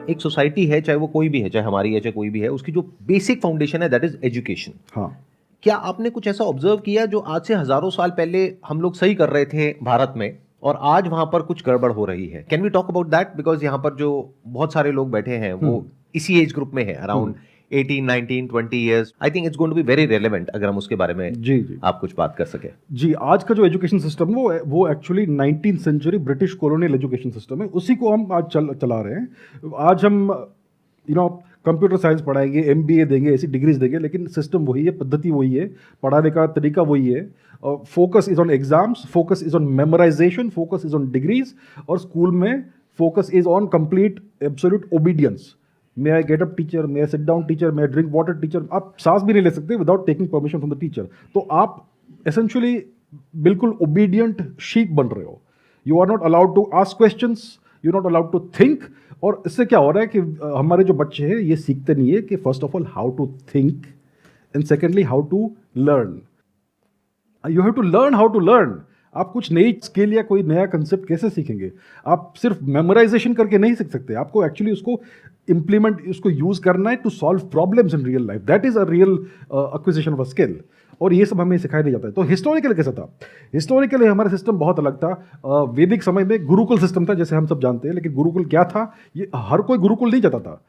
एक सोसाइटी है, चाहे वो कोई भी है, चाहे हमारी है चाहे कोई भी है, उसकी जो बेसिक फाउंडेशन है दैट इज एजुकेशन। हाँ, क्या आपने कुछ ऐसा ऑब्जर्व किया जो आज से हजारों साल पहले हम लोग सही कर रहे थे भारत में और आज वहां पर कुछ गड़बड़ हो रही है? Can we talk about that? Because यहाँ पर जो बहुत सारे लोग बैठे हैं वो इसी एज ग्रुप में है, around 18, 19, 20 years. I think it's going to be very relevant अगर हम उसके बारे में जी जी आप कुछ बात कर सके। जी। आज का जो एजुकेशन सिस्टम वो actually 19th century British colonial education system है, उसी को हम आज चला रहे हैं। आज हम कंप्यूटर साइंस पढ़ाएंगे, एमबीए देंगे, ऐसी डिग्रीज देंगे, लेकिन सिस्टम वही है, पद्धति वही है, पढ़ाने का तरीका वही है। Focus is on exams, focus is on memorization, focus is on degrees, और स्कूल में focus is on complete absolute obedience. May I get up teacher, may I sit down teacher, may I drink water teacher. आप सांस भी नहीं ले सकते without taking permission from the teacher. तो आप एसेंशियली बिल्कुल ओबीडियंट शीप बन रहे हो। You are not allowed to ask questions, you are not allowed to think. और इससे क्या हो रहा है कि हमारे जो बच्चे हैं ये सीखते नहीं है कि first of all how to think, and secondly how to learn. You have to learn how to learn. आप कुछ नई स्किल या कोई नया कंसेप्ट कैसे सीखेंगे? आप सिर्फ मेमोराइजेशन करके नहीं सीख सकते, आपको एक्चुअली उसको इम्प्लीमेंट, उसको यूज करना है to solve problems in real life. That is a real acquisition of a skill, और ये सब हमें सिखाया नहीं जाता है। तो हिस्टोरिकल कैसा था? हिस्टोरिकली हमारा सिस्टम बहुत अलग था। वैदिक समय में गुरुकुल सिस्टम था, जैसे हम सब जानते हैं, लेकिन गुरुकुल क्या था? ये हर कोई गुरुकुल नहीं जाता था।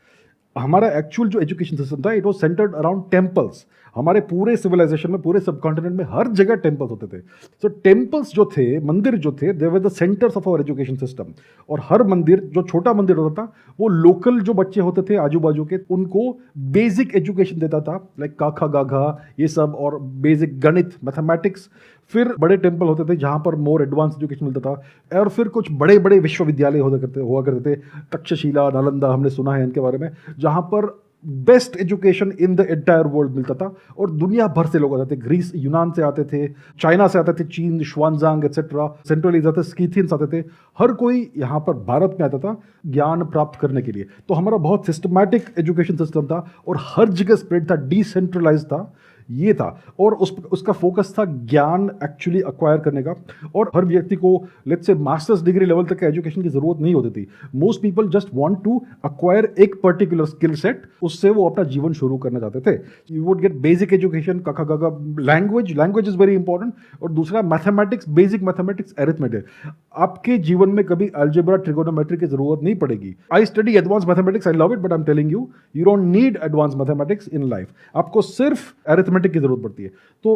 हमारा एक्चुअल जो एजुकेशन सिस्टम था it was centred around temples. हमारे पूरे सिविलाइजेशन में, पूरे सब कॉन्टिनेंट में हर जगह टेम्पल्स होते थे। सो टेम्पल्स जो थे, मंदिर जो थे, they were the centres of our education system. और हर मंदिर, जो छोटा मंदिर होता था, वो लोकल जो बच्चे होते थे आजू बाजू के, उनको बेसिक एजुकेशन देता था, लाइक काखा गाघा ये सब, और बेसिक गणित, मैथमेटिक्स। फिर बड़े टेम्पल होते थे जहाँ पर मोर एडवांस एजुकेशन मिलता था, और फिर कुछ बड़े बड़े विश्वविद्यालय हुआ करते थे, तक्षशिला, नालंदा, हमने सुना है इनके बारे में, जहाँ पर best education in the entire world मिलता था। और दुनिया भर से लोग आते थे, ग्रीस, यूनान से आते थे, चाइना से आते थे, चीन, शुआनजांग एक्सेट्रा, सेंट्रल एशिया से स्कीथियंस आते थे। हर कोई यहाँ पर भारत में आता था ज्ञान प्राप्त करने के लिए। तो हमारा बहुत सिस्टमैटिक एजुकेशन सिस्टम था, और हर जगह स्प्रेड था, डिसेंट्रलाइज था, ये था। और उसका फोकस था ज्ञान एक्चुअली अक्वायर करने का। और हर व्यक्ति को let's say masters degree level तक का एजुकेशन की जरूरत नहीं होती थी। Most people just want to acquire एक पर्टिकुलर स्किल सेट, उससे वो अपना जीवन शुरू करना चाहते थे। You would get basic education, कखा गगा, लैंग्वेज इज वेरी इंपॉर्टेंट, और दूसरा मैथमेटिक्स, बेसिक मैथमेटिक्स, एरिथमेटिक। आपके जीवन में कभी अलजेब्रा, ट्रिगोनोमेट्री की जरूरत नहीं पड़ेगी। I study advance mathematics, I love it, but I am telling you, you don't need advance mathematics in life. आपको सिर्फ अरिथमेटिक की जरूरत पड़ती है। तो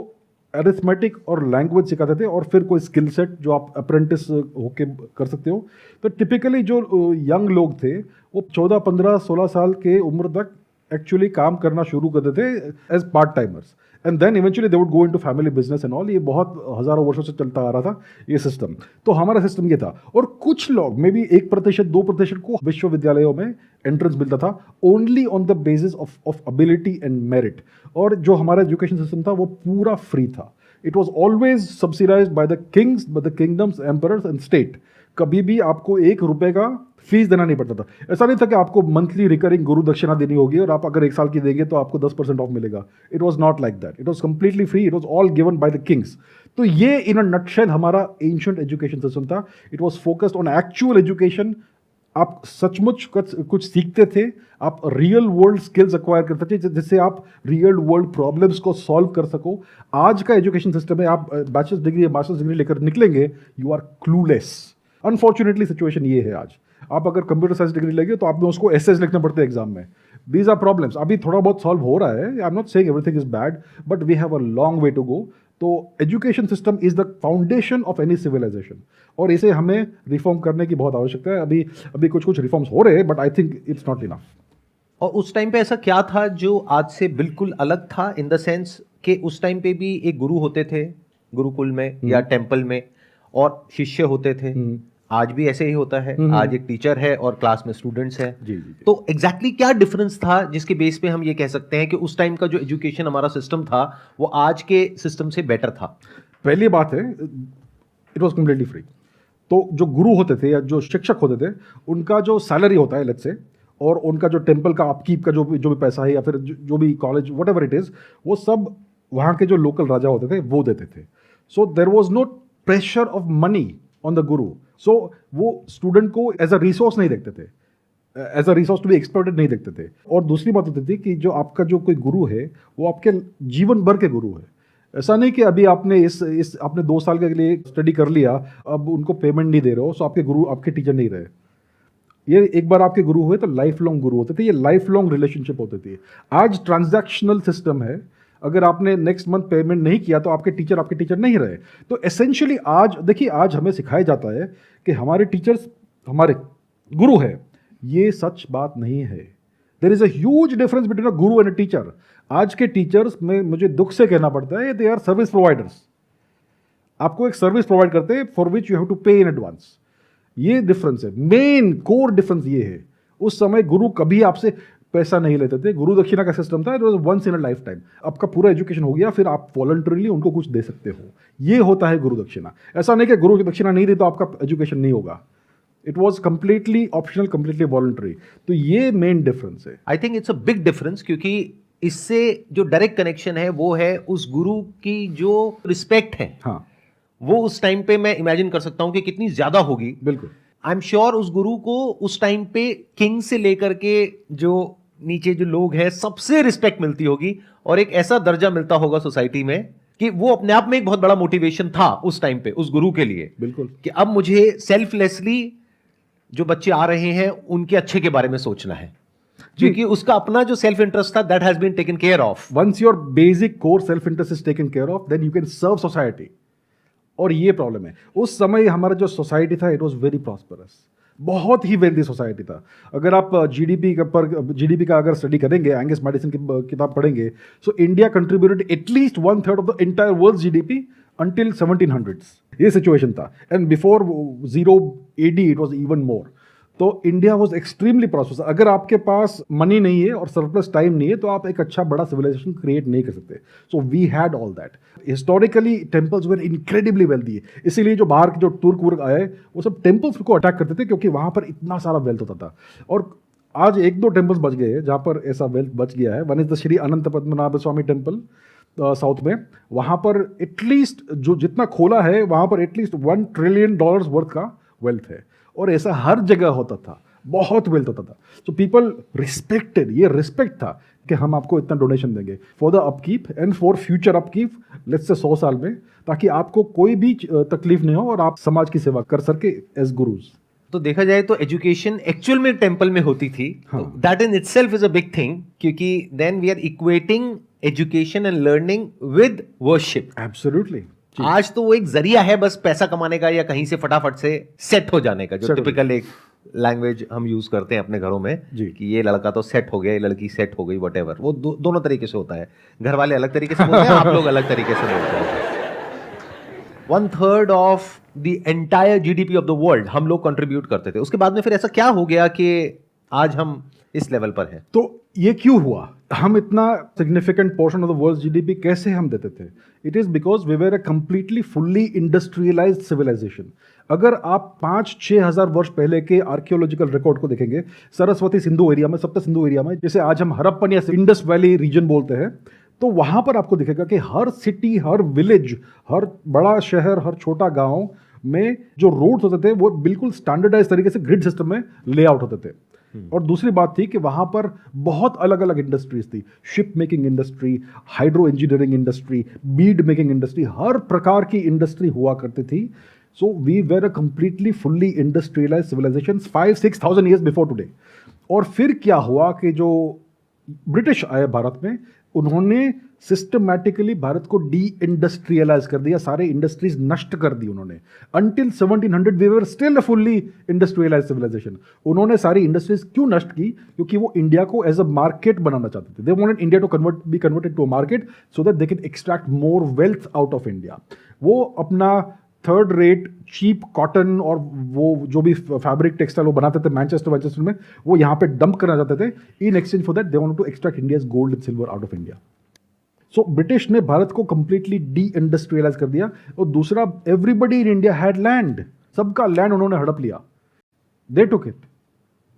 अरिथमेटिक और लैंग्वेज सिखाते थे, और फिर कोई स्किल सेट जो आप अप्रेंटिस होके कर सकते हो। तो टिपिकली जो यंग लोग थे वो 14, 15, 16 साल के उम्र तक एक्चुअली काम करना शुरू करते थे as part timers, and then eventually they would go into family business and all. ये बहुत हजारों वर्षों से चलता आ रहा था ये सिस्टम। तो हमारा सिस्टम ये था। और कुछ लोग, मे बी 1%, 2% को विश्वविद्यालयों में एंट्रेंस मिलता था, only on the basis of ability and merit. और जो हमारा एजुकेशन सिस्टम था वो पूरा फ्री था। It was always subsidised by the Kings, by the kingdoms, emperors and state. कभी भी आपको 1 रुपए का फीस देना नहीं पड़ता था। ऐसा नहीं था कि आपको मंथली रिकरिंग गुरु दक्षिणा देनी होगी, और आप अगर 1 साल की देंगे तो आपको 10% ऑफ मिलेगा। It was not like that. It was completely free. It was all given by the Kings. तो ये इन अ नटशेल हमारा एंशिएंट एजुकेशन सिस्टम था। It was focused on actual education. आप सचमुच कुछ सीखते थे, आप रियल वर्ल्ड स्किल्स एक्वायर करते थे, जिससे आप रियल वर्ल्ड प्रॉब्लम्स को सॉल्व कर सको। आज का एजुकेशन सिस्टम है, आप बैचलर्स डिग्री या मास्टर्स डिग्री लेकर निकलेंगे, you are clueless. Unfortunately situation ये है आज। आप अगर कंप्यूटर साइंस डिग्री लेंगे तो आप में उसको एसेज लिखने पड़ते हैं एग्जाम में। These are problems. अभी थोड़ा बहुत सॉल्व हो रहा है, I am not saying everything is bad, but we have a long way to go. तो education system is the foundation of any civilisation, और इसे हमें रिफॉर्म करने की बहुत आवश्यकता है। अभी कुछ रिफॉर्म्स हो रहे हैं, but I think it's not enough. और उस टाइम पे ऐसा क्या था जो आज से बिल्कुल अलग था, इन द सेंस कि उस टाइम पे भी एक गुरु होते थे गुरुकुल में या टेम्पल में, और शिष्य होते थे। आज भी ऐसे ही होता है। आज एक टीचर है और क्लास में स्टूडेंट्स हैं। जी, जी, जी। तो एग्जैक्टली क्या डिफरेंस था जिसके बेस पे हम ये कह सकते हैं कि उस टाइम का जो एजुकेशन हमारा सिस्टम था वो आज के सिस्टम से बेटर था? पहली बात है, इट वॉज कम्प्लीटली फ्री। तो जो गुरु होते थे या जो शिक्षक होते थे, उनका जो सैलरी होता है लेट्स से, और उनका जो टेम्पल का अपकीप का जो भी पैसा है, या फिर जो भी college what ever it is, वो सब वहाँ के जो लोकल राजा होते थे वो देते थे। So there was no pressure of money on the guru. So वो स्टूडेंट को एज अ रिसोर्स नहीं देखते थे। As a resource to be exploited नहीं देखते थे। और दूसरी बात होती थी कि जो आपका जो कोई गुरु है वो आपके जीवन भर के गुरु है। ऐसा नहीं कि अभी आपने इस आपने 2 साल के लिए स्टडी कर लिया, अब उनको पेमेंट नहीं दे रहे हो, सो आपके गुरु आपके टीचर नहीं रहे। ये एक बार आपके गुरु हुए तो लाइफ लॉन्ग गुरु होते थे, ये लाइफ लॉन्ग रिलेशनशिप होती थी। आज ट्रांजैक्शनल सिस्टम है, अगर आपने नेक्स्ट मंथ पेमेंट नहीं किया तो आपके टीचर नहीं रहे। तो एसेंशियली आज देखिए, आज हमें सिखाया जाता है कि हमारे टीचर्स हमारे गुरु है, ये सच बात नहीं है। There is a huge difference between a guru and a teacher. आज के टीचर्स में मुझे दुख से कहना पड़ता है, दे आर सर्विस प्रोवाइडर्स। आपको एक सर्विस प्रोवाइड करते हैं for which you have to pay in advance. ये डिफरेंस है, मेन कोर डिफरेंस ये है। उस समय गुरु कभी आपसे पैसा नहीं लेते थे, गुरु दक्षिणा का सिस्टम था, it was once in a life time. आपका पूरा एजुकेशन हो गया, फिर आप वॉलंटरीली उनको कुछ दे सकते हो, ये होता है गुरु दक्षिणा। ऐसा नहीं कि गुरु की दक्षिणा नहीं दी तो आपका एजुकेशन नहीं होगा। It was completely optional, completely voluntary. तो ये मेन डिफरेंस है। आई think it's a big difference, क्योंकि इससे जो डायरेक्ट कनेक्शन है वो है उस गुरु की जो रिस्पेक्ट है, हाँ वो उस टाइम पे मैं इमेजिन कर सकता हूं कि कितनी ज्यादा होगी। बिल्कुल। आई एम श्योर उस गुरु को उस टाइम पे किंग से लेकर के जो नीचे जो लोग हैं सबसे रिस्पेक्ट मिलती होगी, और एक ऐसा दर्जा मिलता होगा सोसाइटी में कि वो अपने आप में एक बहुत बड़ा मोटिवेशन था उस टाइम पे उस गुरु के लिए। बिल्कुल कि अब मुझे सेल्फलेसली जो बच्चे आ रहे हैं उनके अच्छे के बारे में सोचना है, क्योंकि उसका अपना जो सेल्फ इंटरेस्ट था that has been taken care of. Once your basic core self interest is taken care of, then you can serve society. और ये प्रॉब्लम है, उस समय हमारा जो सोसाइटी था इट वाज वेरी प्रॉस्परस, बहुत ही वेल्दी सोसाइटी था। अगर आप जीडीपी का अगर स्टडी करेंगे, एंगस मैडिसन की किताब पढ़ेंगे, so India contributed at least 1/3 of the entire world GDP until 1700s। ये सिचुएशन था, and before 0 AD it was even more. तो इंडिया वाज एक्सट्रीमली प्रॉस्परस। अगर आपके पास मनी नहीं है और सरप्लस टाइम नहीं है तो आप एक अच्छा बड़ा सिविलाइजेशन क्रिएट नहीं कर सकते। So we had all that. Historically temples were incredibly wealthy, इसीलिए जो बाहर के जो तुर्क वुर्क आए वो सब टेम्पल्स को अटैक करते थे, क्योंकि वहाँ पर इतना सारा वेल्थ होता था। और आज 1-2 टेम्पल्स बच गए हैं जहाँ पर ऐसा वेल्थ बच गया है। One is the Shri Anant Padmanabha Swamy temple south में, वहाँ पर एटलीस्ट जो जितना खोला है वहाँ पर एटलीस्ट $1 ट्रिलियन वर्थ का वेल्थ है। और ऐसा हर जगह होता था, बहुत वेल्थ होता था। सो पीपल रिस्पेक्टेड, ये रिस्पेक्ट था कि हम आपको इतना डोनेशन देंगे for the upkeep and for future upkeep, let's say 100 साल में, ताकि आपको कोई भी तकलीफ नहीं हो और आप समाज की सेवा कर सके एज गुरुज। तो देखा जाए तो एजुकेशन एक्चुअल में टेम्पल में होती थी, that in itself is a big thing, क्योंकि then we are equating education and learning with worship. Absolutely. आज तो वो एक जरिया है बस पैसा कमाने का या कहीं से फटाफट से सेट हो जाने का, जो टिपिकल एक लैंग्वेज हम यूज करते हैं अपने घरों में कि ये लड़का तो सेट हो गया, ये लड़की सेट हो गई, व्हाटएवर। वो दोनों तरीके से होता है। घर वाले अलग तरीके से बोलते हैं, आप लोग अलग तरीके से बोलते हैं। 1/3 of the entire GDP of the world हम लोग कंट्रीब्यूट करते थे। उसके बाद में फिर ऐसा क्या हो गया कि आज हम इस लेवल पर हैं? तो ये क्यों हुआ? हम इतना significant portion of the world GDP कैसे हम देते थे? It is because we were a completely fully industrialized civilization. अगर आप 5-6 हज़ार वर्ष पहले के आर्कियोलॉजिकल रिकॉर्ड को देखेंगे, सरस्वती सिंधु एरिया में, सप्त सिंधु एरिया में, जैसे आज हम हड़प्पन या इंडस वैली रीजन बोलते हैं, तो वहां पर आपको दिखेगा कि हर सिटी, हर विलेज, हर बड़ा शहर, हर छोटा गांव में जो रोड्स होते थे वो बिल्कुल स्टैंडर्डाइज तरीके से ग्रिड सिस्टम में लेआउट होते थे। और दूसरी बात थी कि वहां पर बहुत अलग अलग इंडस्ट्रीज थी, ship making industry, hydro engineering industry, bead making industry, हर प्रकार की इंडस्ट्री हुआ करती थी। So we were a completely fully industrialise civilisation 5-6,000 years before today. और फिर क्या हुआ कि जो ब्रिटिश आए भारत में, उन्होंने सिस्टमैटिकली भारत को डी इंडस्ट्रियलाइज कर दिया, सारे इंडस्ट्रीज नष्ट कर दी उन्होंने। Until 1700 we were still a fully industrialise civilization. उन्होंने सारी इंडस्ट्रीज क्यों नष्ट की? क्योंकि वो इंडिया को एज अ मार्केट बनाना चाहते थे। They wanted India to be converted to a market so that they can extract more wealth out of India. वो अपना थर्ड रेट चीप कॉटन और वो जो भी फैब्रिक टेक्सटाइल वो बनाते थे मैनचेस्टर में, वो यहाँ पे डंप करना चाहते थे। In exchange for that they wanted to extract India's gold and silver out of India. So British ने भारत को कंप्लीटली डी इंडस्ट्रियलाइज कर दिया। और दूसरा, everybody in India had land, सबका लैंड उन्होंने हड़प लिया, दे टुक इट।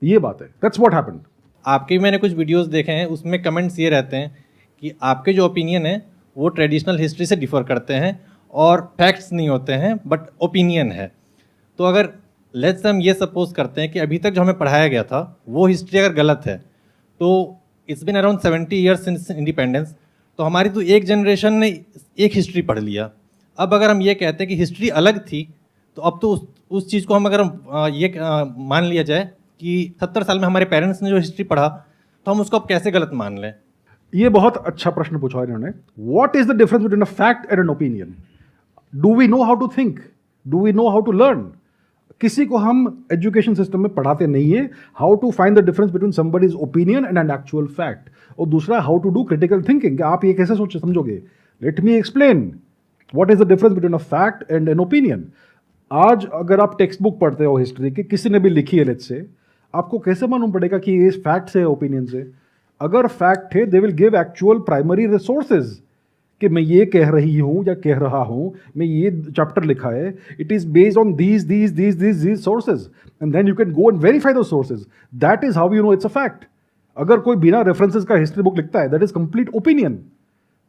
ये बात है, दैट्स व्हाट हैपेंड। आपके मैंने कुछ वीडियोस देखे हैं, उसमें कमेंट्स ये रहते हैं कि आपके जो ओपिनियन है वो ट्रेडिशनल हिस्ट्री से डिफर करते हैं और फैक्ट्स नहीं होते हैं बट ओपिनियन है। तो अगर लेट्स हम ये सपोज करते हैं कि अभी तक जो हमें पढ़ाया गया था वो हिस्ट्री अगर गलत है, तो it's been around 70 years since independence, तो हमारी तो एक जनरेशन ने एक हिस्ट्री पढ़ लिया। अब अगर हम ये कहते हैं कि हिस्ट्री अलग थी, तो अब तो उस चीज़ को हम अगर मान लिया जाए कि 70 साल में हमारे पेरेंट्स ने जो हिस्ट्री पढ़ा, तो हम उसको अब कैसे गलत मान लें? ये बहुत अच्छा प्रश्न पूछा इन्होंने। What is the difference between a fact and an opinion? Do we know how to think? Do we know how to learn? किसी को हम एजुकेशन सिस्टम में पढ़ाते नहीं है how to find the difference between somebody's opinion and an actual fact. और दूसरा, how to do critical thinking, कि आप ये कैसे समझोगे। Let me explain what is the difference between a fact and an opinion. आज अगर आप टेक्स्ट बुक पढ़ते हो हिस्ट्री की, किसी ने भी लिखी है लेट्स से, आपको कैसे मालूम पड़ेगा कि ये फैक्ट है ओपिनियन से? अगर फैक्ट है, they will give actual primary resources कि मैं ये कह रही हूँ या कह रहा हूँ, मैं ये चैप्टर लिखा है, it is based on these sources, and then you can go and verify those sources. That is how you know it's a fact. अगर कोई बिना रेफरेंसेज का हिस्ट्री बुक लिखता है, दैट इज कंप्लीट ओपिनियन।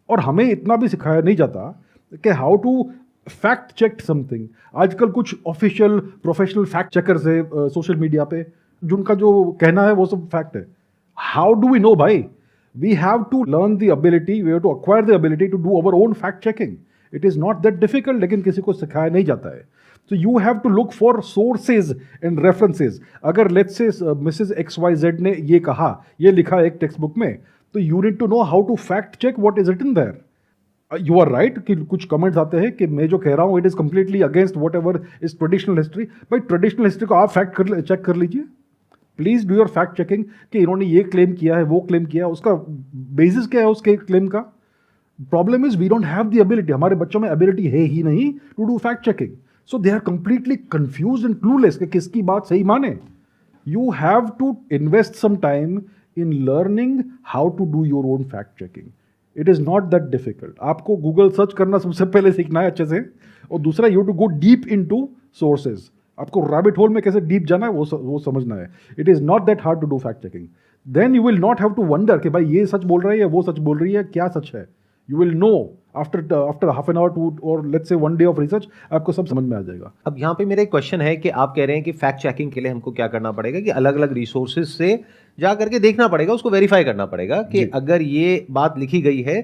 और हमें इतना भी सिखाया नहीं जाता कि how to fact check something. आजकल कुछ ऑफिशियल प्रोफेशनल फैक्ट चेकर्स है सोशल मीडिया पे, जिनका जो कहना है वो सब फैक्ट है। हाउ डू वी नो भाई? We have to learn the ability, we have to acquire the ability to do our own fact checking. It is not that difficult, लेकिन किसी को सिखाया नहीं जाता है। So you have to look for sources and references. अगर let's say Mrs. XYZ ने ये कहा, ये लिखा एक टेक्स्ट बुक में, तो you need to know how to fact check what is written there. You are right कि कुछ कमेंट्स आते हैं कि मैं जो कह रहा हूँ it is completely against whatever is traditional history. भाई ट्रेडिशनल हिस्ट्री को आप फैक्ट चेक कर लीजिए। Please do your fact checking कि इन्होंने ये क्लेम किया है, वो क्लेम किया है, उसका बेसिस क्या है उसके क्लेम का। Problem is we don't have the ability, हमारे बच्चों में एबिलिटी है ही नहीं to do fact checking. So they are completely confused and clueless कि किसकी बात सही माने। You have to invest some time in learning how to do your own fact checking. It is not that difficult. आपको Google search करना सबसे पहले सीखना है अच्छे से, और दूसरा you to go deep in to sources. आपको रैबिट होल में कैसे डीप जाना है वो समझना है। It is not that hard to do fact checking. Then you will not have to wonder कि भाई ये सच बोल रहा है या वो सच बोल रही है, क्या सच है। You will know after half an hour to और let's say 1 day of research, आपको सब समझ में आ जाएगा। अब यहाँ पे मेरा एक क्वेश्चन है कि आप कह रहे हैं कि फैक्ट चेकिंग के लिए हमको क्या करना पड़ेगा कि अलग अलग रिसोर्सेज से जा करके देखना पड़ेगा, उसको वेरीफाई करना पड़ेगा कि अगर ये बात लिखी गई है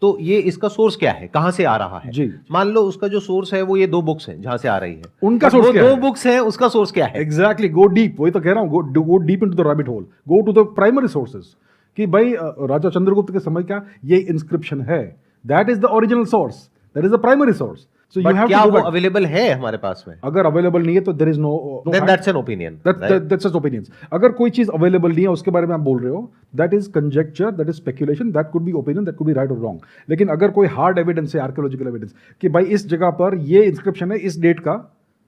तो ये इसका सोर्स क्या है, कहां से आ रहा है। जी। मान लो उसका जो सोर्स है वो ये 2 बुक्स हैं जहां से आ रही है, उनका सोर्स क्या है? 2 बुक्स हैं, उसका सोर्स क्या है? Exactly, go deep. वही तो कह रहा हूँ, go deep into the rabbit hole, go to the primary sources कि भाई राजा चंद्रगुप्त के समय क्या ये इंस्क्रिप्शन है, that is the original source, that is the primary source. So you have क्या टू वो अवेलेबल है हमारे पास में? अगर अवेलेबल नहीं है तो there is no, then that's an opinion, that's just opinions. अगर कोई चीज अवेलेबल नहीं है उसके बारे में आप बोल रहे हो, that is conjecture, that is speculation, that could be opinion, that could be right और रॉन्ग। लेकिन अगर कोई हार्ड एविडेंस है, आर्कियोलॉजिकल एविडेंस कि भाई इस जगह पर ये इंस्क्रिप्शन है इस डेट का,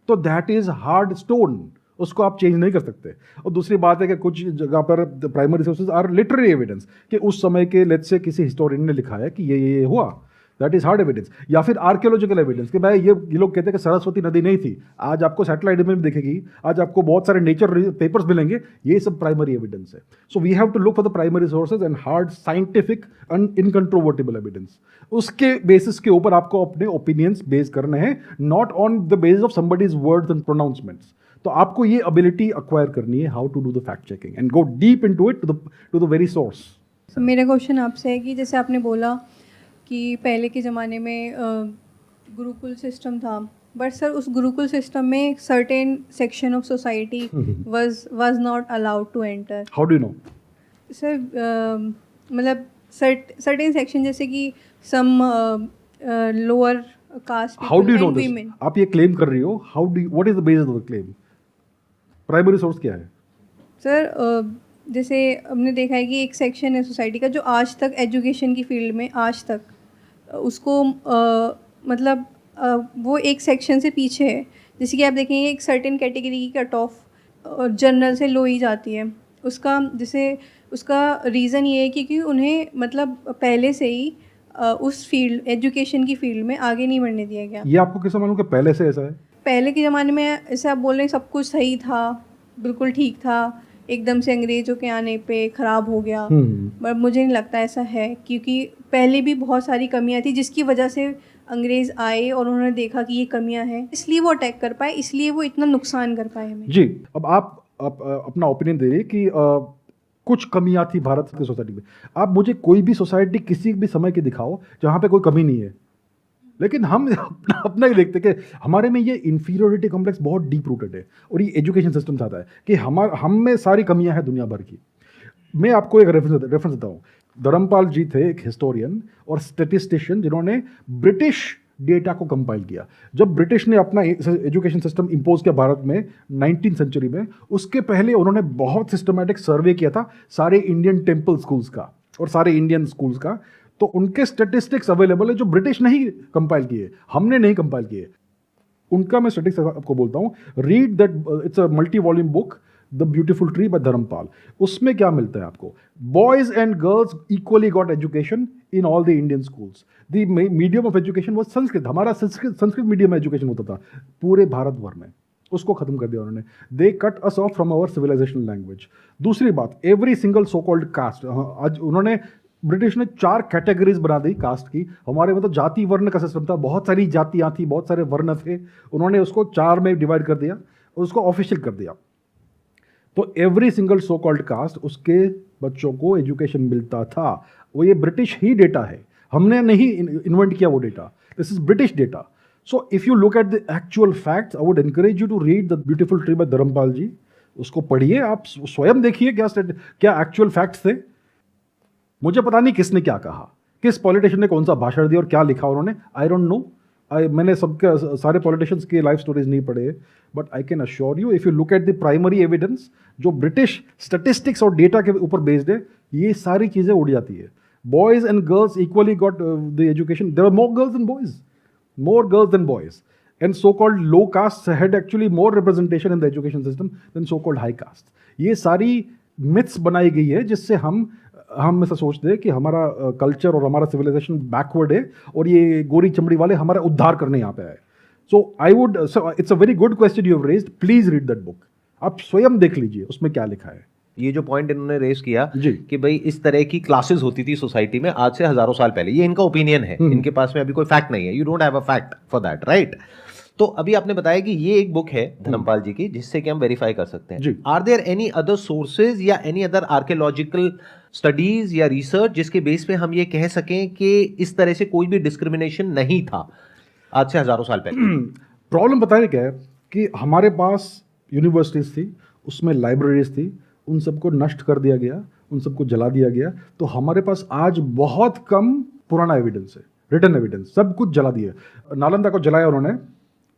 तो दैट इज हार्ड स्टोन, उसको आप चेंज नहीं कर सकते। और दूसरी बात है कि कुछ जगह पर primary sources are literary evidence कि उस समय के लेट्स से किसी हिस्टोरियन ने लिखा है कि ये हुआ, दैट इज हार्ड एविडेंस। या फिर आर्कियोलॉजिकल एविडेंस कि भाई ये लोग कहते हैं कि सरस्वती नदी नहीं थी, आज आपको सैटेलाइट इमेज दिखेगी, आज आपको बहुत सारे नेचर पेपर्स मिलेंगे, ये सब प्राइमरी एविडेंस है। So we have to look for the primary sources and hard scientific and incontrovertible evidence. उसके बेसिस के ऊपर आपको अपने ओपिनियंस बेस करने हैं, not on the basis of somebody's words and pronouncements. तो आपको ये एबिलिटी एक्वायर करनी है, how to do the fact checking and go deep into it to the very source. मेरा क्वेश्चन आपसे है कि जैसे आपने बोला कि पहले के ज़माने में गुरुकुल सिस्टम था, बट सर उस गुरुकुल सिस्टम में certain section of society was not allowed to enter. How do you know? Sir मतलब सर्टेन सेक्शन जैसे कि some lower caste, how do you know this? आप ये क्लेम कर रही हो, how do, what is the basis of the claim? Primary source क्या है? सर जैसे हमने देखा है कि एक सेक्शन है सोसाइटी का जो आज तक एजुकेशन की फील्ड में आज तक उसको मतलब वो एक सेक्शन से पीछे है। जैसे कि आप देखेंगे एक सर्टेन कैटेगरी की कट ऑफ जनरल से लो ही जाती है। उसका रीज़न ये है कि उन्हें मतलब पहले से ही उस फील्ड एजुकेशन की फील्ड में आगे नहीं बढ़ने दिया गया। ये आपको कैसे मालूम कि पहले से ऐसा है? पहले के ज़माने में ऐसे आप बोल रहे हैं सब कुछ सही था, बिल्कुल ठीक था, एकदम से अंग्रेज़ों के आने पे ख़राब हो गया। पर मुझे नहीं लगता ऐसा है, क्योंकि पहले भी बहुत सारी कमियां थी जिसकी वजह से अंग्रेज़ आए और उन्होंने देखा कि ये कमियां हैं, इसलिए वो अटैक कर पाए, इसलिए वो इतना नुकसान कर पाए हमें। जी, अब आप अपना ओपिनियन दे रही कि कुछ कमियां थी भारत की सोसाइटी में। आप मुझे कोई भी सोसाइटी किसी भी समय की दिखाओ जहां पे कोई कमी नहीं है, लेकिन हम अपना ही देखते कि हमारे में ये इंफीरियोरिटी कॉम्प्लेक्स बहुत डीप रूटेड है, और ये एजुकेशन सिस्टम से आता है कि हम में सारी कमियां हैं दुनिया भर की। मैं आपको एक रेफरेंस देता हूँ। धर्मपाल जी थे एक हिस्टोरियन और स्टेटिस्टिशियन जिन्होंने ब्रिटिश डेटा को कंपाइल किया। जब ब्रिटिश ने अपना एजुकेशन सिस्टम इम्पोज किया भारत में 19th सेंचुरी में, उसके पहले उन्होंने बहुत सिस्टमैटिक सर्वे किया था सारे इंडियन टेम्पल स्कूल्स का और सारे इंडियन स्कूल्स का। तो उनके स्टेटिस्टिक्स अवेलेबल है जो ब्रिटिश नहीं कंपाइल किए, हमने नहीं कंपाइल किए। उनका मैं स्टेटिस्टिक्स आपको बोलता हूँ, read that, it's a multi volume book, the beautiful tree by Dharampal. उसमें क्या मिलता है आपको? Boys and girls equally got education in all the Indian schools. The medium of education वो संस्कृत, हमारा संस्कृत मीडियम एजुकेशन होता था पूरे भारत भर में, उसको खत्म कर दिया उन्होंने। They cut us off from our civilisational language. दूसरी बात, every single so called caste, आज उन्होंने, ब्रिटिश ने 4 कैटेगरीज बना दी कास्ट की। हमारे में तो जाति वर्ण का सिस्टम था, बहुत सारी जातियां थी, बहुत सारे वर्ण थे, उन्होंने उसको 4 में डिवाइड कर दिया और उसको ऑफिशियल कर दिया। तो every single so called caste, उसके बच्चों को एजुकेशन मिलता था। वो ये ब्रिटिश ही डेटा है, हमने नहीं इन्वेंट किया वो data, this is British data. So if you look at the actual facts, I would encourage you to read the beautiful tree by Dharampal ji. उसको पढ़िए, आप स्वयं देखिए क्या एक्चुअल फैक्ट्स थे। मुझे पता नहीं किसने क्या कहा, किस पॉलिटिशियन ने कौन सा भाषण दिया और क्या लिखा उन्होंने, आई डोंट नो। मैंने सबके सारे पॉलिटिशियंस के लाइफ स्टोरीज नहीं पढ़े, but I can assure you, if you look at the primary evidence जो ब्रिटिश स्टैटिस्टिक्स और डेटा के ऊपर बेस्ड है, ये सारी चीज़ें उड़ जाती है। Boys and girls equally got the education, there are more girls than boys, and so-called low caste had actually more representation in the education system than so-called high caste. ये सारी myths बनाई गई है जिससे हम ऐसा सोचते हैं कि हमारा कल्चर और हमारा सिविलाइजेशन बैकवर्ड है और ये गोरी चमड़ी वाले हमारा उद्धार करने यहाँ पे आए। So it's a very good question you have raised, please read that book, आप स्वयं देख लीजिए उसमें क्या लिखा है। ये जो पॉइंट इन्होंने रेस किया जी। कि भाई इस तरह की क्लासेस होती थी सोसाइटी में आज से हजारों साल पहले, ये इनका ओपिनियन है, इनके पास में अभी कोई फैक्ट नहीं है, you don't have a fact for that, right? तो अभी आपने बताया कि ये एक बुक है धर्मपाल जी की जिससे कि हम वेरीफाई कर सकते हैं। Are there any other sources या एनी अदर आर्कियोलॉजिकल स्टडीज या रिसर्च जिसके बेस पे हम ये कह सकें कि इस तरह से कोई भी डिस्क्रिमिनेशन नहीं था आज से हजारों साल पहले? प्रॉब्लम बताया क्या है कि हमारे पास यूनिवर्सिटीज थी, उसमें लाइब्रेरीज थी, उन सबको नष्ट कर दिया गया, उन सबको जला दिया गया। तो हमारे पास आज बहुत कम पुराना एविडेंस है, रिटन एविडेंस, सब कुछ जला दिया। नालंदा को जलाया उन्होंने,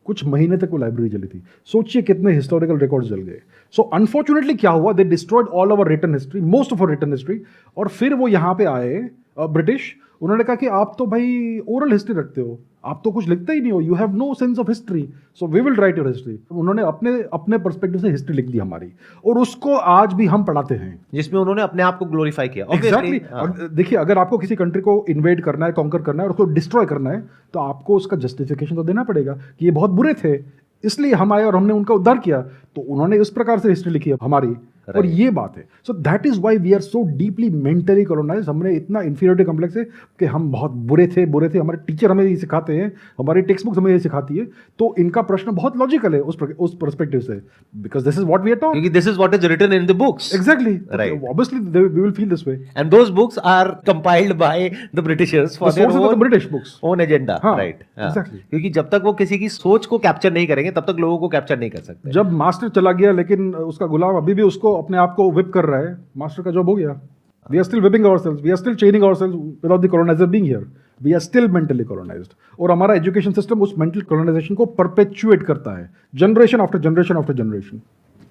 कुछ महीने तक वो लाइब्रेरी जली थी। सोचिए कितने हिस्टोरिकल रिकॉर्ड्स जल गए। सो अनफॉर्चुनेटली क्या हुआ, they destroyed all our written history, most of our written history. और फिर वो यहाँ पे आए ब्रिटिश, उन्होंने कहा कि आप तो भाई ओरल हिस्ट्री रखते हो, आप तो कुछ लिखते ही नहीं हो, you have no sense of history, so we will write your history. उन्होंने अपने पर्सपेक्टिव से हिस्ट्री लिख दी हमारी, और उसको आज भी हम पढ़ाते हैं, जिसमें उन्होंने अपने आप को ग्लोरीफाई किया। एग्जैक्टली। देखिए, अगर आपको किसी कंट्री को इन्वेड करना है, कॉन्कर करना है और उसको डिस्ट्रॉय करना है, तो आपको उसका जस्टिफिकेशन तो देना पड़ेगा कि ये बहुत बुरे थे, इसलिए हम आए और हमने उनका उद्धार किया। तो उन्होंने इस प्रकार से हिस्ट्री लिखी है हमारी, और ये बात है। So that is why we are so deeply mentally colonised. हमने इतना इंफीरियरिटी कॉम्प्लेक्स है कि हम बहुत बुरे थे। हमारे टीचर हमें ये सिखाते हैं, हमारी टेक्स्ट बुक्स हमें ये सिखाती है। तो इनका प्रश्न बहुत लॉजिकल है उस पर्सपेक्टिव से, because this is what we are taught, this is what is written in the books. Exactly, right. Obviously we will feel this way, and those books are compiled by the Britishers for their British books own agenda, right? Exactly, क्योंकि जब तक वो किसी की सोच को capture नहीं करेंगे तब तक लोगों को कैप्चर नहीं कर सकते। जब मास्टर चला गया, लेकिन उसका गुलाम अभी भी उसको अपने आप को whip कर रहा है, मास्टर का जॉब हो गया। We are still whipping ourselves, we are still chaining ourselves without the colonizer being here. We are still mentally colonized. और हमारा एजुकेशन सिस्टम उस मेंटल colonization को परपेचुएट करता है, generation after generation after generation.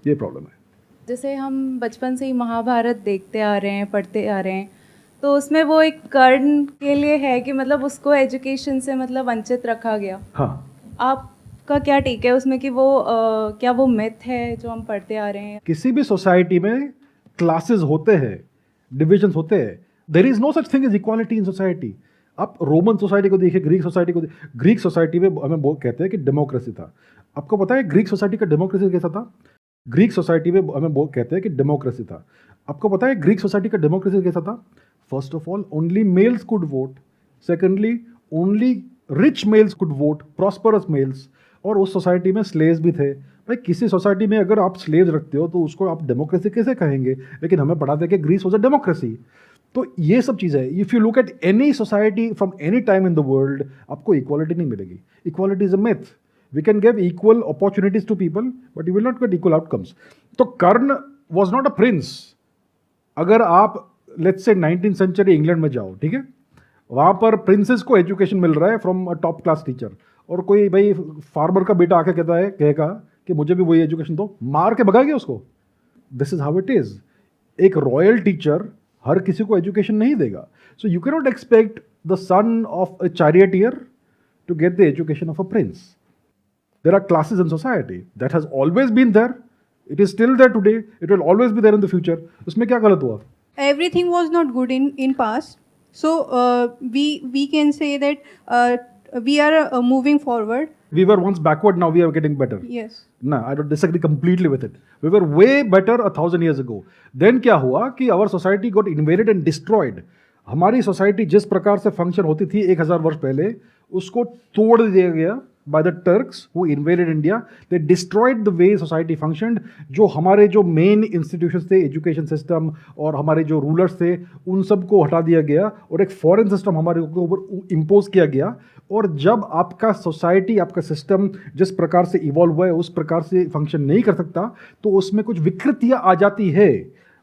ये problem है। जैसे हम बचपन से ही महाभारत देखते आ रहे हैं, पढ़ते आ रहे हैं, तो उसमें वो एक कर्ण के लिए है कि मतलब उसको एजुकेशन से मतलब वंचित रखा गया। हाँ, आपका क्या टेक है उसमें कि वो क्या वो मिथ है जो हम पढ़ते आ रहे हैं? किसी भी सोसाइटी में क्लासेस होते हैं, डिविजन्स होते हैं। There is no such thing as equality in society. आप रोमन सोसाइटी को देखिए, ग्रीक सोसाइटी को देखिए। ग्रीक सोसाइटी में हमें कहते हैं कि डेमोक्रेसी था। आपको पता है ग्रीक सोसाइटी का डेमोक्रेसी कैसा था? ग्रीक सोसाइटी में हमें कहते हैं कि डेमोक्रेसी था। आपको पता है ग्रीक सोसाइटी का डेमोक्रेसी कैसा था? First of all, only males could vote. Secondly, only rich males could vote, prosperous males, और उस सोसाइटी में स्लेव्स भी थे। भाई किसी सोसाइटी में अगर आप स्लेव्स रखते हो तो उसको आप डेमोक्रेसी कैसे कहेंगे? लेकिन हमें पढ़ाते कि ग्रीस वाज अ डेमोक्रेसी। तो ये सब चीज़ें, if you look at any society from any time in the world, आपको इक्वालिटी नहीं मिलेगी। Equality is a myth. We can give equal opportunities to people but you will not get equal outcomes. तो Karna was not a prince. अगर आप let's say 19th century England में जाओ, ठीक है, वहाँ पर प्रिंसेस को एजुकेशन मिल रहा है from a top class teacher, और कोई भाई फार्मर का बेटा आके कहेगा कि मुझे भी वही एजुकेशन दो, मार के भगाएंगे उसको। This is how it is. एक रॉयल टीचर हर किसी को एजुकेशन नहीं देगा। So you can not expect the son of a charioteer to get the education of a prince. There are classes in society, that has always been there, it is still there today, it will always be there in the future. उसमें क्या गलत हुआ? Everything was not good in past, so we can say that we are moving forward. We were once backward, now we are getting better. Yes. No, I don't disagree completely with it. We were way better 1,000 years ago. Then क्या हुआ कि our society got invaded and destroyed. हमारी society जिस प्रकार से function होती थी 1000 वर्ष पहले, उसको तोड़ दिया गया by the Turks who invaded India. They destroyed the way society functioned. जो हमारे जो मेन इंस्टीट्यूशंस थे, एजुकेशन सिस्टम और हमारे जो रूलर्स थे, उन सब को हटा दिया गया और एक फॉरेन सिस्टम हमारे ऊपर इम्पोज किया गया। और जब आपका सोसाइटी, आपका सिस्टम जिस प्रकार से इवॉल्व हुआ है उस प्रकार से फंक्शन नहीं कर सकता, तो उसमें कुछ विकृतियाँ आ जाती है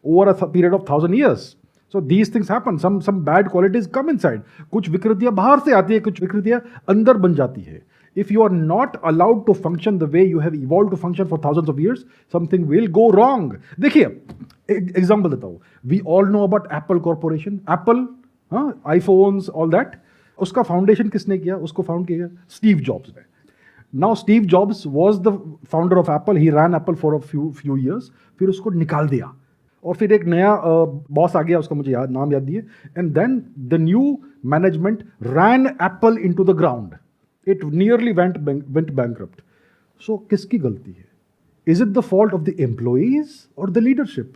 over a period of 1000 years. So these things happen. Some bad qualities come inside. कुछ विकृतियाँ बाहर से आती है, कुछ विकृतियाँ अंदर बन जाती है। If you are not allowed to function the way you have evolved to function for thousands of years, something will go wrong. देखिए, एग्जाम्पल देता हूँ। We all know about Apple Corporation. Apple, iPhones, all that. उसका foundation किसने किया? उसको found किया Steve jobs ने। Now Steve Jobs was the founder of Apple. He ran Apple for a few years. फिर उसको निकाल दिया और फिर एक नया बॉस आ गया, उसका मुझे नाम याद दिए। And then the new management ran Apple into the ground. It nearly went bankrupt. So किसकी गलती है? Is it the fault of the employees or the leadership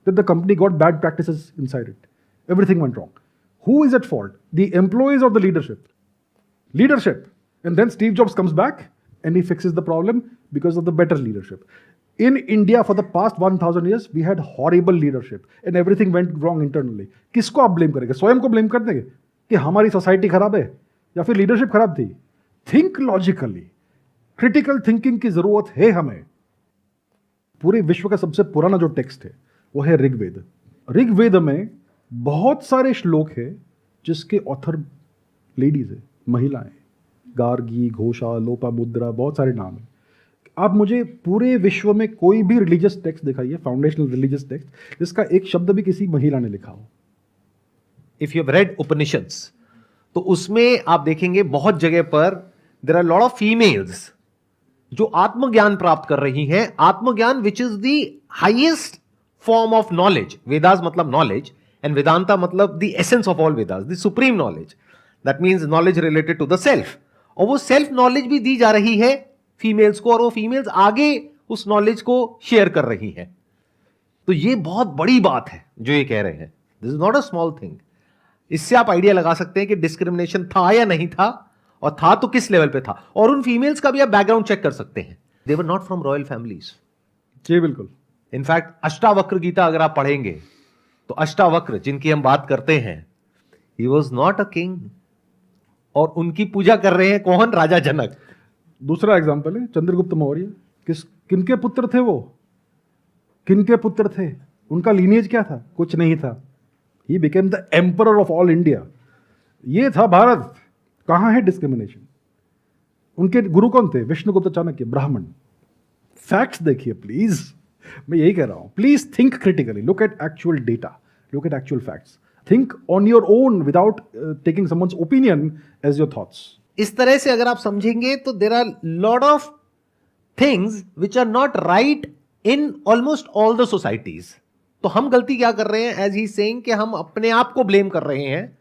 that the company got bad practices inside it? Everything went wrong. Who is at fault, the employees or the leadership? Leadership. And then Steve Jobs comes back and he fixes the problem because of the better leadership. In India for the past 1000 years we had horrible leadership and everything went wrong internally. किसको आप blame करेंगे? स्वयं को blame कर देंगे कि हमारी society खराब है या फिर लीडरशिप खराब थी? Think logically. क्रिटिकल थिंकिंग की जरूरत है हमें। पूरे विश्व का सबसे पुराना जो टेक्स्ट है वो है ऋग्वेद। ऋग्वेद में बहुत सारे श्लोक है जिसके ऑथर लेडीज है, महिलाएं। गार्गी, घोषा, लोपामुद्रा, बहुत सारे नाम हैं। आप मुझे पूरे विश्व में कोई भी रिलीजियस टेक्स्ट दिखाइए, फाउंडेशनल रिलीजियस टेक्स्ट, जिसका एक शब्द भी किसी महिला ने लिखा हो। If you have read Upanishads तो उसमें आप देखेंगे बहुत जगह पर there are lot of females जो आत्मज्ञान प्राप्त कर रही हैं। आत्मज्ञान which is the highest form of knowledge. Vedas मतलब नॉलेज एंड वेदांता मतलब the essence of all Vedas, the supreme knowledge. That means knowledge related to the self. और वो सेल्फ नॉलेज भी दी जा रही है फीमेल्स को और वो फीमेल्स आगे उस नॉलेज को शेयर कर रही हैं। तो ये बहुत बड़ी बात है जो ये कह रहे हैं। This is not a small thing. इससे आप आइडिया लगा सकते हैं कि डिस्क्रिमिनेशन था या नहीं था, और था तो किस लेवल पे था। और उन फीमेल्स का भी आप बैकग्राउंड चेक कर सकते हैं। They were not from royal families. जी बिल्कुल। इनफैक्ट अष्टावक्र गीता अगर आप पढ़ेंगे तो अष्टावक्र जिनकी हम बात करते हैं, he was not a king. और उनकी पूजा कर रहे हैं कौन? राजा जनक। दूसरा एग्जाम्पल है चंद्रगुप्त मौर्य। किनके पुत्र थे वो? किनके पुत्र थे? उनका लीनिएज क्या था? कुछ नहीं था। He became the emperor of all India. ये था भारत। कहाँ है डिस्क्रिमिनेशन? उनके गुरु कौन थे? विष्णुगुप्त चाणक्य, ब्राह्मण। फैक्ट्स देखिए प्लीज। मैं यही कह रहा हूं, please think critically, look at actual data, look at actual facts, think on your own without taking someone's opinion as your thoughts. इस तरह से अगर आप समझेंगे तो there are lot of things which are not right in almost all the societies. तो हम गलती क्या कर रहे हैं? एज ही सेइंग कि हम अपने आप को ब्लेम कर रहे हैं,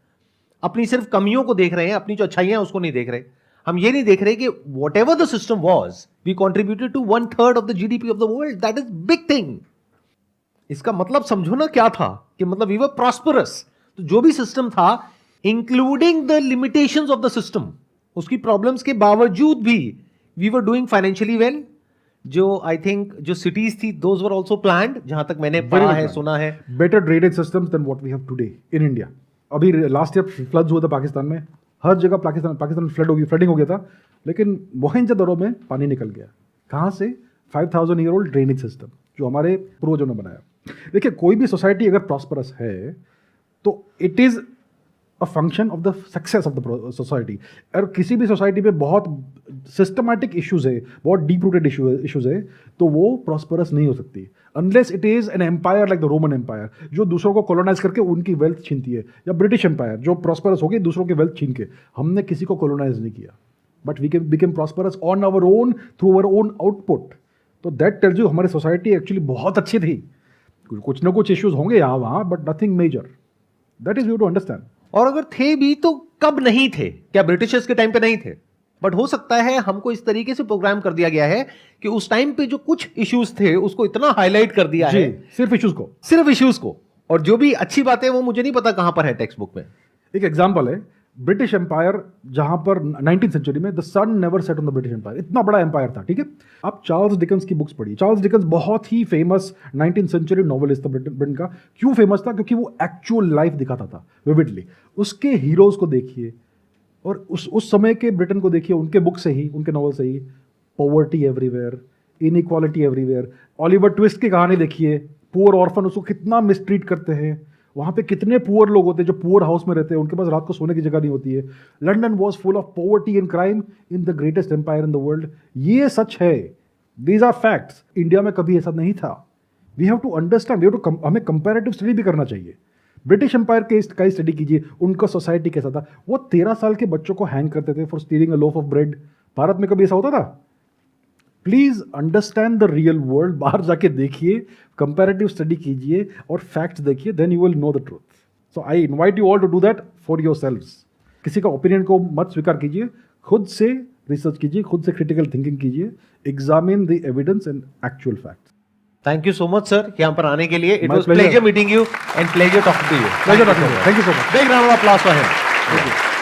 अपनी सिर्फ कमियों को देख रहे हैं, अपनी जो अच्छाइयां उसको नहीं देख रहे। हम ये नहीं देख रहे कि whatever the system was, we contributed to 1/3 of the GDP of the world. That is big thing. इसका मतलब समझो ना क्या था कि मतलब वी वर प्रॉस्परस। तो जो भी सिस्टम था, including the limitations of the system, उसकी प्रॉब्लम्स के बावजूद भी we were doing financially well. जो आई थिंक जो सिटीज थी दोज वर आल्सो प्लान्ड, जहां तक मैंने पढ़ा है, सुना है। Better drainage systems than what we have today in India. अभी लास्ट ईयर फ्लड्स हुआ था पाकिस्तान में, हर जगह पाकिस्तान में फ्लडिंग हो गया था, लेकिन मोहनजोदड़ो में पानी निकल गया। कहाँ से? 5000 ईयर ओल्ड ड्रेनेज सिस्टम जो हमारे पूर्वजों ने बनाया। देखिए, कोई भी सोसाइटी अगर प्रॉस्परस है तो it is a function of the success of the society. और किसी भी सोसाइटी में बहुत सिस्टमैटिक इश्यूज है, बहुत डीप रूटेड इश्यूज है, तो वो प्रॉस्परस नहीं हो सकती unless it is an empire like the Roman empire, जो दूसरों को कॉलोनाइज करके उनकी वेल्थ छीनती है, या ब्रिटिश एम्पायर जो प्रॉस्परस हो गई दूसरों की वेल्थ छीन के। हमने किसी को कॉलोनाइज नहीं किया, but we became prosperous on our own through our own output. तो दैट टेल्स यू हमारी सोसाइटी एक्चुअली बहुत अच्छी थी। कुछ ना कुछ इश्यूज होंगे यहाँ वहाँ, but nothing major. That is you to understand. और अगर थे भी तो कब नहीं थे? क्या ब्रिटिशर्स के टाइम पे नहीं थे? बट हो सकता है हमको इस तरीके से प्रोग्राम कर दिया गया है कि उस टाइम पे जो कुछ इश्यूज थे उसको इतना हाईलाइट कर दिया है, सिर्फ इश्यूज को, और जो भी अच्छी बात है वो मुझे नहीं पता कहां पर है टेक्स्ट बुक में। एक एग्जांपल है, ब्रिटिश एम्पायर जहां पर 19th सेंचुरी में the sun never set on the British empire, इतना बड़ा एम्पायर था, ठीक है। आप चार्ल्स डिकन्स की बुक्स पढ़िए। चार्ल्स डिकन्स बहुत ही फेमस 19th सेंचुरी नॉवेलिस्ट था ब्रिटेन का। क्यों फेमस था? क्योंकि वो एक्चुअल लाइफ दिखाता था विविडली। उसके हीरोज को देखिए और उस समय के ब्रिटेन को देखिए, उनके बुक से ही, उनके नॉवल से ही। Poverty everywhere, inequality everywhere. Oliver Twist की कहानी देखिए, पुअर ऑर्फन, उसको कितना मिसट्रीट करते हैं। वहाँ पे कितने पुअर लोग होते हैं जो पुअर हाउस में रहते हैं, उनके पास रात को सोने की जगह नहीं होती है। London was full of poverty and crime in the greatest empire in the world. ये सच है, दीज आर फैक्ट्स। इंडिया में कभी ऐसा नहीं था। वी हैव टू अंडरस्टैंड, हमें कंपैरेटिव स्टडी भी करना चाहिए। ब्रिटिश एम्पायर का स्टडी कीजिए, उनका सोसाइटी कैसा था। वो 13 साल के बच्चों को हैंग करते थे for stealing a loaf of bread. Bharat में कभी ऐसा होता था? Please understand the real world. बाहर जाके देखिए, कंपैरेटिव स्टडी कीजिए और फैक्ट्स देखिए, then you will know the truth. So I invite you all to do that for yourselves. किसी का ओपिनियन को मत स्वीकार कीजिए, खुद से रिसर्च कीजिए, खुद से क्रिटिकल थिंकिंग कीजिए, examine the evidence and actual facts. Thank you so much sir यहाँ पर आने के लिए। It My was pleasure. Pleasure meeting you and pleasure talking to you. Pleasure talking to you. Thank you so much. Big round of applause for him.